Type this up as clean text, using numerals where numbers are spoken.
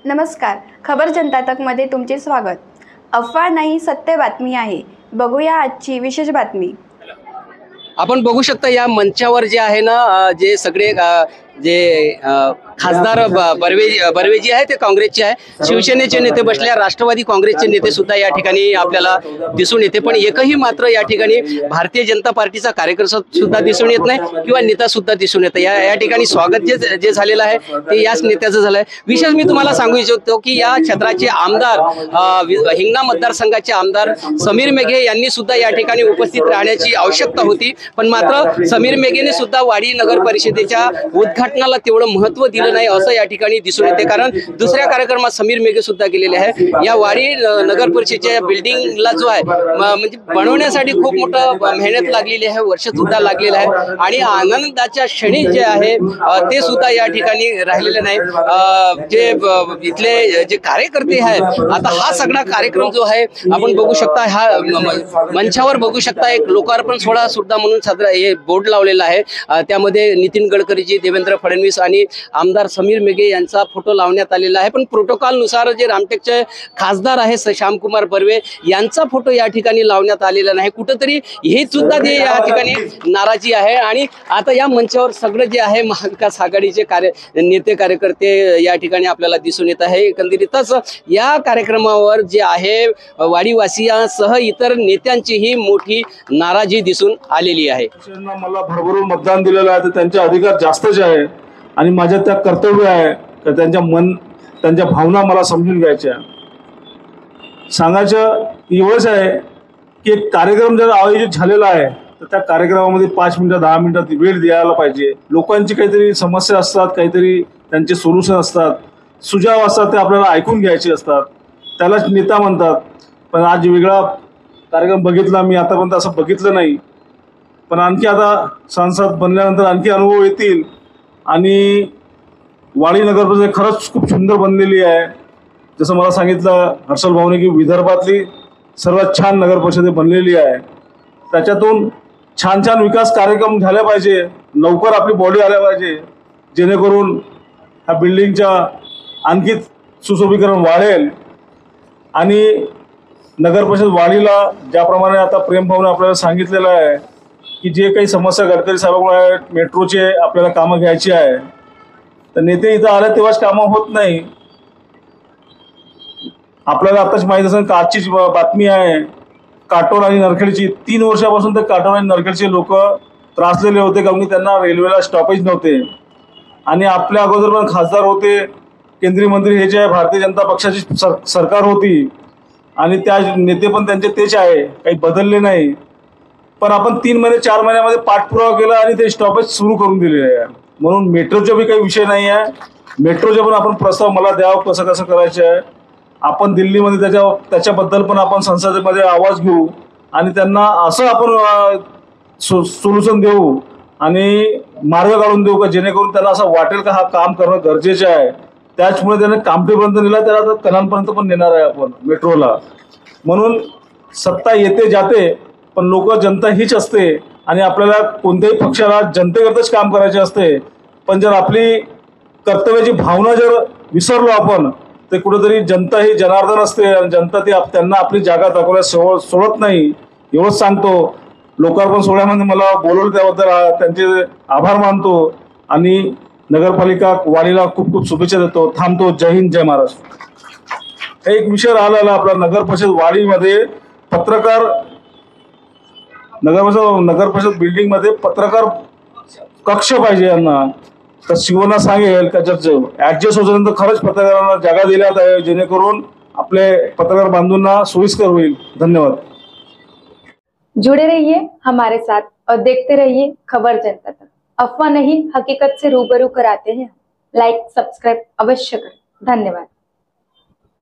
नमस्कार, खबर जनता तक मध्ये तुमचे स्वागत। अफवा नाही, सत्य बातमी आहे। बघूया आजची विशेष बातमी। आपण बघू शकता या मंचावर जे आहे ना, जे सगळे खासदार बर्वेजी आहे ते काँग्रेसचे आहे, शिवसेनेचे नेते बसल्या, राष्ट्रवादी काँग्रेसचे नेते सुद्धा या ठिकाणी आपल्याला दिसून येते। पण एकही मात्र या ठिकाणी भारतीय जनता पार्टीचा कार्यकर्ता सुद्धा दिसून येत नाही किंवा नेता सुद्धा दिसून येत। या ठिकाणी स्वागत जे झालेलं आहे ते याच नेत्याचं झालंय। विशेष मी तुम्हाला सांगू इच्छितो की या क्षेत्राचे आमदार, हिंगणा मतदारसंघाचे आमदार समीर मेघे यांनी सुद्धा या ठिकाणी उपस्थित राहण्याची आवश्यकता होती, पण मात्र समीर मेघेने सुद्धा वाडी नगर परिषदेच्या उद्घाटनाला तेवढं महत्त्व दिलं नाही असं या ठिकाणी दिसून येते। कारण दुसऱ्या कार्यक्रमात समीर मेघे सुद्धा गेलेले आहे। या वाडी नगर परिषदेच्या बिल्डिंगला जो आहे म्हणजे बनवण्यासाठी खूप मोठं मेहनत लागलेली आहे, वर्ष सुद्धा लागलेलं आहे आणि आनंदाच्या क्षणी जे आहे ते सुद्धा या ठिकाणी राहिलेले नाही। जे इथले जे कार्यकर्ते आहेत, आता हा सगळा कार्यक्रम जो आहे आपण बघू शकता, हा मंचावर बघू शकता एक लोकार्पण सोहळा सुद्धा म्हणून साजरा हे बोर्ड लावलेला आहे। त्यामध्ये नितीन गडकरीजी, देवेंद्र फडणवीस आणि आमदार समीर मेघे यांचा फोटो लावण्यात आलेला आहे। पण प्रोटोकॉल नुसार जे रामटेकचे खासदार आहे श्यामकुमार बर्वे यांचा फोटो या ठिकाणी लावण्यात आलेला नाही। कुठेतरी हे सुद्धा जे या ठिकाणी नाराजी आहे आणि आता या मंचावर सगळं जे आहे महाविकास आघाडीचे नेते कार्यकर्ते या ठिकाणी आपल्याला दिसून येत आहे। एकंदरीतच या कार्यक्रमावर जे आहे वाडीवासियांसह इतर नेत्यांचीही मोठी नाराजी दिसून आलेली आहे। मला भरभरून मतदान दिलेलं आहे तर त्यांचे अधिकार जास्तच आहे आणि माझ्या त्या कर्तव्य आहे की त्यांच्या भावना मला समजून घ्यायच्या। सांगायचं एवढंच आहे की एक कार्यक्रम जर आयोजित झालेला आहे तर त्या कार्यक्रमामध्ये 5 मिनिटं 10 मिनिटात वेळ द्यायला पाहिजे। लोकांची काहीतरी समस्या असतात, काहीतरी त्यांचे सोल्युशन असतात, सुझाव असतात, ते आपल्याला ऐकून घ्यायचे असतात, त्यालाच नेता म्हणतात। पण आज वेगळा कार्यक्रम बघितला मी, आतापर्यंत असं बघितलं नाही। पण आणखी आता सांसद बनल्यानंतर आणखी अनुभव येतील आणि वाडी नगर परिषद खरंच खूप सुंदर बनलेली आहे। जसं मला सांगितलं हर्षल भाऊने की विदर्भातली सर्वात छान नगर परिषद बनलेली आहे। त्याच्यातून छान छान विकास कार्यक्रम झाले पाहिजे, लवकर आपली बॉडी आल्या पाहिजे, जेणेकरून ह्या बिल्डिंगच्या आणखी सुशोभीकरण वाढेल। आणि नगर परिषद वाढीला ज्याप्रमाणे आता प्रेम भाऊने आपल्याला सांगितलेलं आहे की जे काही समस्या गडकरी साहेबांमुळे मेट्रोचे आपल्याला कामं घ्यायची आहे, तर नेते इथं आले तेव्हाच कामं होत नाही। आपल्याला आताच माहिती असेल का आजची बातमी आहे काटोल आणि नरखेडची। 3 वर्षापासून ते काटोल आणि नरखेडचे लोक त्रासलेले होते कारण की त्यांना रेल्वेला स्टॉपेज नव्हते आणि आपल्या अगोदर पण खासदार होते, केंद्रीय मंत्री हे जे आहे भारतीय जनता पक्षाची सरकार होती आणि त्या नेते पण त्यांचे तेच आहे, काही बदलले नाही। पण आपण 3 महिने 4 महिन्यामध्ये पाठपुरावा केला आणि ते स्टॉपेज सुरू करून दिलेले आहे। म्हणून मेट्रोचा बी काही विषय नाही आहे, मेट्रोचे पण आपण प्रस्ताव मला द्यावं कसं कसं करायचं आहे। आपण दिल्लीमध्ये त्याच्याबद्दल पण आपण संसदेमध्ये आवाज घेऊ आणि त्यांना असं आपण सोल्युशन देऊ आणि मार्ग काढून देऊ का जेणेकरून त्यांना असं वाटेल का हा काम करणं गरजेचं आहे। त्याचमुळे त्याने कामठीपर्यंत नेला, त्याला आता कणांपर्यंत पण नेणार आहे आपण मेट्रोला। म्हणून सत्ता येते जाते पण लोक जनता हीच असते आणि आपल्याला कोणत्याही पक्षाला जनतेकरताच काम करायचे असते। पण जर आपली कर्तव्याची भावना जर विसरलो आपण तर कुठेतरी जनता ही जनार्दन असते आणि जनता त्यांना आपली जागा दाखवल्यास सोडत नाही। एवढंच सांगतो। लोकार्पण सोहळ्यामध्ये मला बोलवलं त्याबद्दल त्यांचे आभार मानतो आणि नगरपालिका वाडीला खूप खूप शुभेच्छा देतो। थांबतो। जय हिंद, जय महाराष्ट्र। एक विषय राहिलेला आपला नगर परिषद वाडीमध्ये नगर परिषद बिल्डिंग मध्ये पत्रकार कक्ष पाहिजे यांना। तर शिवना सांगेल का जर ऍडजस्ट होईपर्यंत खरंच पत्रकारांना जागा दिल्यात आहे जेणेकरून आपले पत्रकार बांधूंना सोयीस्कर होईल। धन्यवाद। जुड़े रहिए हमारे साथ और देखते रहिए खबर जनता तक। अफवाह नहीं, हकीकत से रूबरू कराते हैं। लाइक सब्सक्राइब अवश्य करें। धन्यवाद।